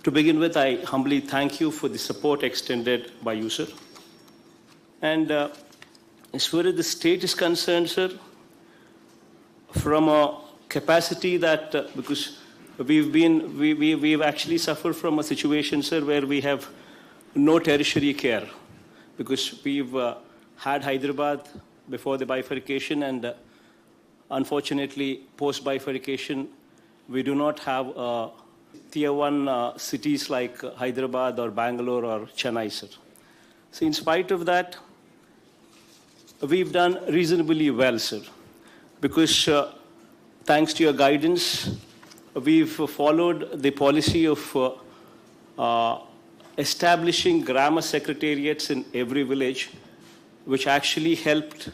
To begin with, I humbly thank you for the support extended by you, sir. And as far as the state is concerned, sir, from a capacity that, because we've actually suffered from a situation, sir, where we have no tertiary care, because we've had Hyderabad before the bifurcation, and unfortunately, post-bifurcation, we do not have tier one cities like Hyderabad or Bangalore or Chennai, sir. So in spite of that, we've done reasonably well, sir, because thanks to your guidance, we've followed the policy of establishing grammar secretariats in every village, which actually helped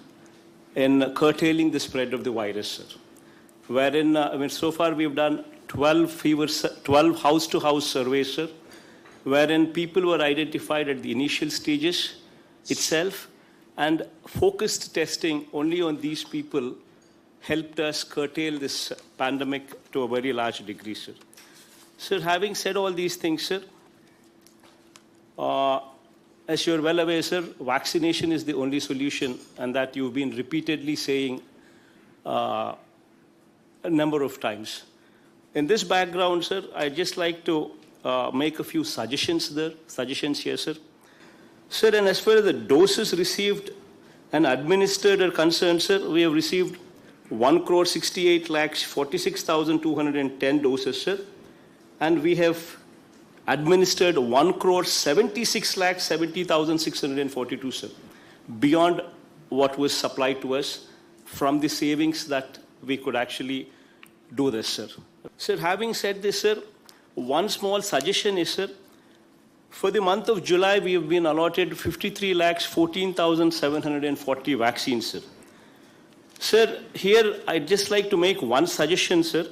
in curtailing the spread of the virus, sir. Wherein, so far we've done 12 house-to-house surveys, sir, wherein people were identified at the initial stages itself, and focused testing only on these people helped us curtail this pandemic to a very large degree, sir. Sir, having said all these things, sir, as you're well aware, sir, vaccination is the only solution, and that you've been repeatedly saying a number of times. In this background, sir, I'd just like to make a few suggestions here, sir. Sir, and as far as the doses received and administered are concerned, sir, we have received 1,68,46,210 doses, sir, and we have administered 1,76,70,642, sir, beyond what was supplied to us from the savings that we could actually do this, sir. Sir, having said this, sir, one small suggestion is, sir, for the month of July, we have been allotted 53,14,740 vaccines, sir. Sir, here I'd just like to make one suggestion, sir,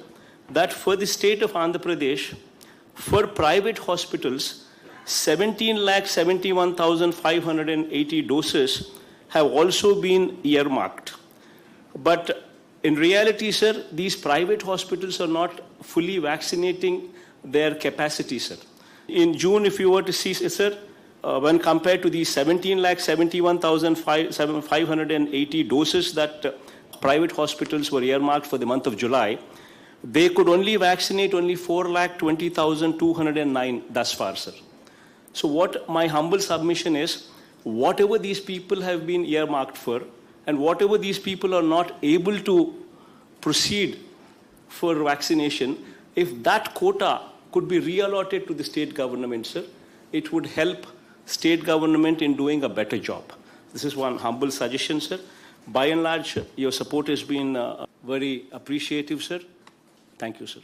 that for the state of Andhra Pradesh, for private hospitals, 17,71,580 doses have also been earmarked. But in reality, sir, these private hospitals are not fully vaccinating their capacity, sir. In June, if you were to see, sir, when compared to the 17,71,580 doses that private hospitals were earmarked for the month of July, they could only vaccinate only 4,20,209 thus far, sir. So what my humble submission is, whatever these people have been earmarked for, and whatever these people are not able to proceed for vaccination, if that quota could be reallotted to the state government, sir, it would help state government in doing a better job. This is one humble suggestion, sir. By and large, your support has been very appreciative, sir. Thank you, sir.